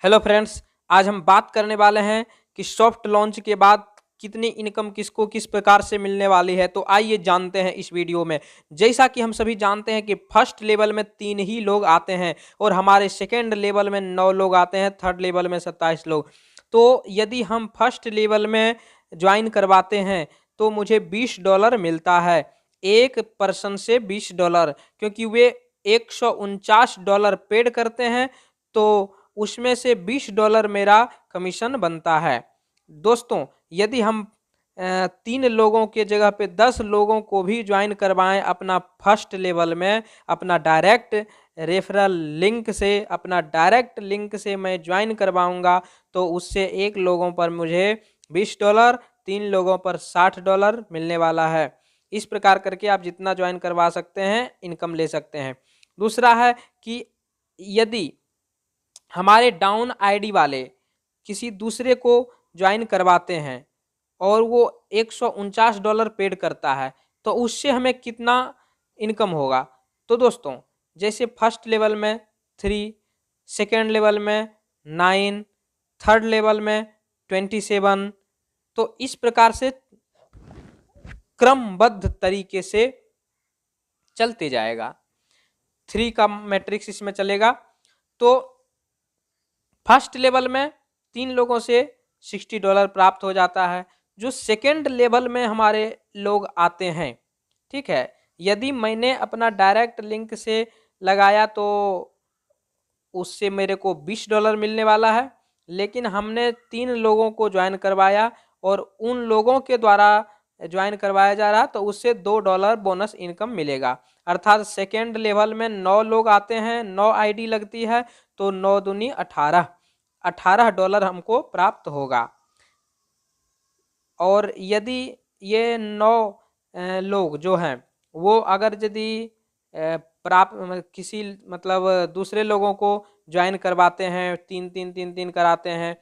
Hello friends, आज हम बात करने वाले हैं कि सॉफ्ट लॉन्च के बाद कितनी इनकम किसको किस प्रकार से मिलने वाली है। तो आइए जानते हैं इस वीडियो में। जैसा कि हम सभी जानते हैं कि फर्स्ट लेवल में 3 ही लोग आते हैं और हमारे सेकेंड लेवल में 9 लोग आते हैं, थर्ड लेवल में 27 लोग। तो यदि हम फर्स्ट लेवल में ज्वाइन करवाते हैं तो मुझे $20 मिलता है, एक पर्सन से $20, क्योंकि वे $149 पेड करते हैं तो उसमें से $20 मेरा कमीशन बनता है। दोस्तों, यदि हम 3 लोगों के जगह पे 10 लोगों को भी ज्वाइन करवाएं अपना फर्स्ट लेवल में, अपना डायरेक्ट रेफरल लिंक से मैं ज्वाइन करवाऊंगा तो उससे 1 लोगों पर मुझे $20, 3 लोगों पर $60 मिलने वाला है। इस प्रकार करके आप जितना ज्वाइन करवा सकते हैं इनकम ले सकते हैं। दूसरा है कि यदि हमारे डाउन आईडी वाले किसी दूसरे को ज्वाइन करवाते हैं और वो $149 पेड करता है तो उससे हमें कितना इनकम होगा। तो दोस्तों, जैसे फर्स्ट लेवल में 3, सेकेंड लेवल में 9, थर्ड लेवल में 27, तो इस प्रकार से क्रमबद्ध तरीके से चलते जाएगा। 3 का मैट्रिक्स इसमें चलेगा। तो फर्स्ट लेवल में 3 लोगों से $60 प्राप्त हो जाता है। जो सेकेंड लेवल में हमारे लोग आते हैं, ठीक है, यदि मैंने अपना डायरेक्ट लिंक से लगाया तो उससे मेरे को $20 मिलने वाला है, लेकिन हमने 3 लोगों को ज्वाइन करवाया और उन लोगों के द्वारा ज्वाइन करवाया जा रहा तो उससे $2 बोनस इनकम मिलेगा। अर्थात सेकेंड लेवल में 9 लोग आते हैं, 9 आईडी लगती है तो 9 दूनी 18, $18 हमको प्राप्त होगा। और यदि ये 9 लोग जो हैं वो अगर यदि प्राप्त किसी मतलब दूसरे लोगों को ज्वाइन करवाते हैं, 3 कराते हैं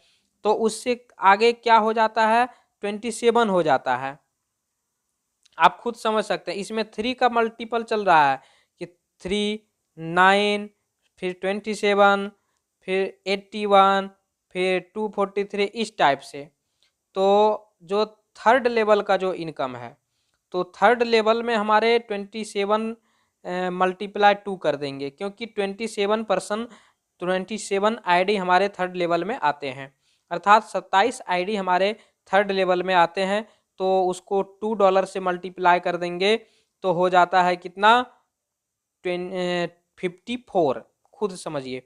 तो उससे आगे क्या हो जाता है, 27 हो जाता है। आप खुद समझ सकते हैं, इसमें 3 का मल्टीपल चल रहा है कि 3, 9, फिर 27, फिर 81, फिर 243, इस टाइप से। तो जो थर्ड लेवल का जो इनकम है, तो थर्ड लेवल में हमारे 27 मल्टीप्लाई 2 कर देंगे, क्योंकि 27 आईडी हमारे थर्ड लेवल में आते हैं। अर्थात 27 आईडी हमारे थर्ड लेवल में आते हैं तो उसको $2 से मल्टीप्लाई कर देंगे तो हो जाता है कितना, 54। खुद समझिए,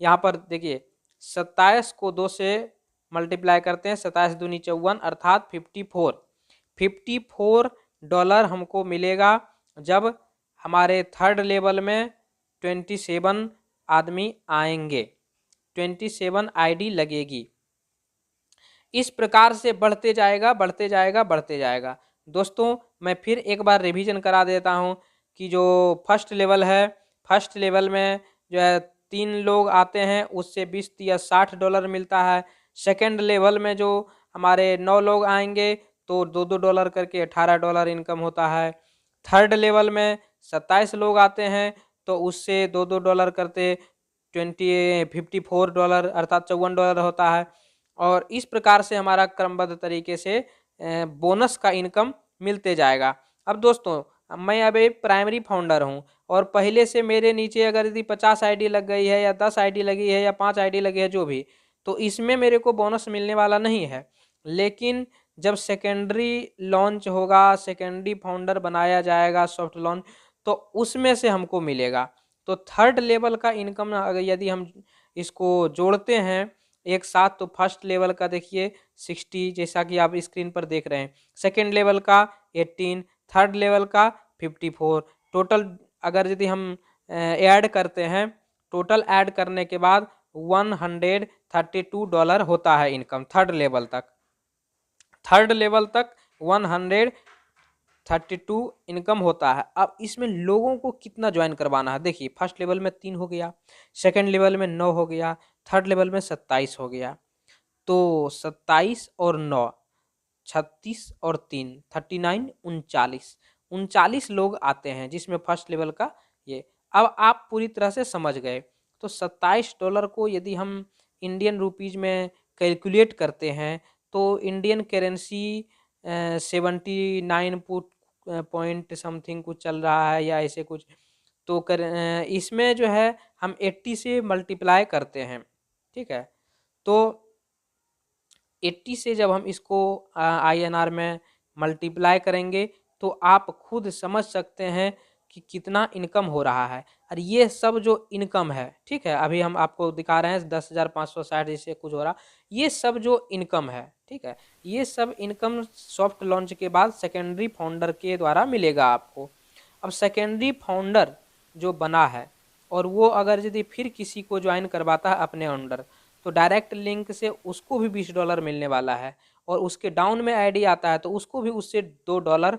यहाँ पर देखिए 27 को 2 से मल्टीप्लाई करते हैं, 27 दूनी 54 अर्थात 54 हमको मिलेगा जब हमारे थर्ड लेवल में 27 आदमी आएंगे, 27 आईडी लगेगी। इस प्रकार से बढ़ते जाएगा बढ़ते जाएगा बढ़ते जाएगा। दोस्तों, मैं फिर एक बार रिवीजन करा देता हूँ कि जो फर्स्ट लेवल है, फर्स्ट लेवल में जो है 3 लोग आते हैं उससे 20 या $60 मिलता है। सेकेंड लेवल में जो हमारे 9 लोग आएंगे तो $2 करके $18 इनकम होता है। थर्ड लेवल में 27 लोग आते हैं तो उससे $2 करते 54 अर्थात $54 होता है। और इस प्रकार से हमारा क्रमबद्ध तरीके से बोनस का इनकम मिलते जाएगा। अब दोस्तों, मैं अब एक प्राइमरी फाउंडर हूं और पहले से मेरे नीचे अगर यदि 50 आईडी लग गई है या 10 आईडी लगी है या 5 आईडी लगी है जो भी, तो इसमें मेरे को बोनस मिलने वाला नहीं है। लेकिन जब सेकेंडरी लॉन्च होगा, सेकेंडरी फाउंडर बनाया जाएगा सॉफ्ट लॉन्च, तो उसमें से हमको मिलेगा। तो थर्ड लेवल का इनकम अगर यदि हम इसको जोड़ते हैं एक साथ तो फर्स्ट लेवल का देखिए 60, जैसा कि आप स्क्रीन पर देख रहे हैं, सेकेंड लेवल का 18, थर्ड लेवल का 54, टोटल अगर यदि हम ऐड करते हैं, टोटल ऐड करने के बाद $132 होता है इनकम थर्ड लेवल तक। थर्ड लेवल तक 132 इनकम होता है। अब इसमें लोगों को कितना ज्वाइन करवाना है, देखिए फर्स्ट लेवल में 3 हो गया, सेकंड लेवल में 9 हो गया, थर्ड लेवल में 27 हो गया। तो 27 और 9, 36 और 3, 39, 39 लोग आते हैं जिसमें फर्स्ट लेवल का ये। अब आप पूरी तरह से समझ गए। तो $27 को यदि हम इंडियन रुपीज़ में कैलकुलेट करते हैं तो इंडियन करेंसी 79 पॉइंट समथिंग कुछ चल रहा है या ऐसे कुछ। तो इसमें जो है हम 80 से मल्टीप्लाई करते हैं, ठीक है। तो 80 से जब हम इसको INR में मल्टीप्लाई करेंगे तो आप खुद समझ सकते हैं कि कितना इनकम हो रहा है। और ये सब जो इनकम है, ठीक है, अभी हम आपको दिखा रहे हैं 10,560 जैसे कुछ हो रहा, ये सब जो इनकम है, ठीक है, ये सब इनकम सॉफ्ट लॉन्च के बाद सेकेंडरी फाउंडर के द्वारा मिलेगा आपको। अब सेकेंडरी फाउंडर जो बना है और वो अगर यदि फिर किसी को ज्वाइन करवाता है अपने अंडर, तो डायरेक्ट लिंक से उसको भी $20 मिलने वाला है, और उसके डाउन में आईडी आता है तो उसको भी उससे $2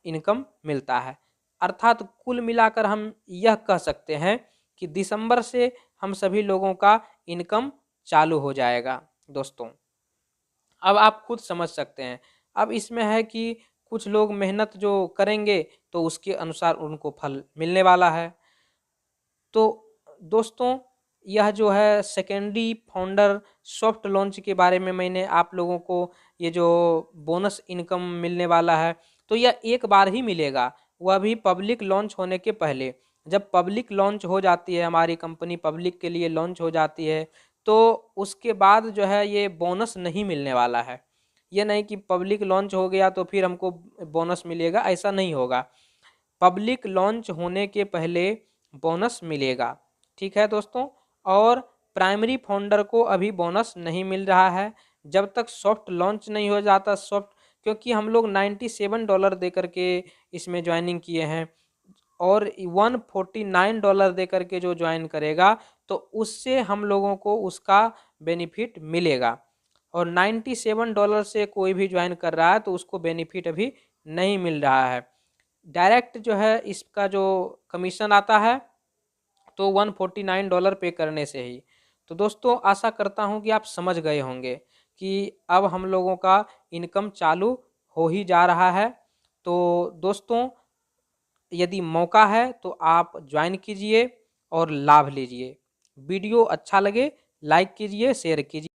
इनकम मिलता है। अर्थात कुल मिलाकर हम यह कह सकते हैं कि दिसंबर से हम सभी लोगों का इनकम चालू हो जाएगा दोस्तों। अब आप खुद समझ सकते हैं। अब इसमें है कि कुछ लोग मेहनत जो करेंगे तो उसके अनुसार उनको फल मिलने वाला है। तो दोस्तों, यह जो है सेकेंडरी फाउंडर सॉफ्ट लॉन्च के बारे में मैंने आप लोगों को ये जो बोनस इनकम मिलने वाला है, तो यह एक बार ही मिलेगा, वह भी पब्लिक लॉन्च होने के पहले। जब पब्लिक लॉन्च हो जाती है, हमारी कंपनी पब्लिक के लिए लॉन्च हो जाती है, तो उसके बाद जो है ये बोनस नहीं मिलने वाला है। ये नहीं कि पब्लिक लॉन्च हो गया तो फिर हमको बोनस मिलेगा, ऐसा नहीं होगा। पब्लिक लॉन्च होने के पहले बोनस मिलेगा, ठीक है दोस्तों। और प्राइमरी फाउंडर को अभी बोनस नहीं मिल रहा है जब तक सॉफ्ट लॉन्च नहीं हो जाता सॉफ्ट, क्योंकि हम लोग $97 दे करके इसमें ज्वाइनिंग किए हैं, और $149 दे करके जो ज्वाइन करेगा तो उससे हम लोगों को उसका बेनिफिट मिलेगा। और $97 से कोई भी ज्वाइन कर रहा है तो उसको बेनिफिट अभी नहीं मिल रहा है। डायरेक्ट जो है इसका जो कमीशन आता है तो $149 पे करने से ही। तो दोस्तों, आशा करता हूँ कि आप समझ गए होंगे कि अब हम लोगों का इनकम चालू हो ही जा रहा है। तो दोस्तों, यदि मौका है तो आप ज्वाइन कीजिए और लाभ लीजिए। वीडियो अच्छा लगे लाइक कीजिए, शेयर कीजिए।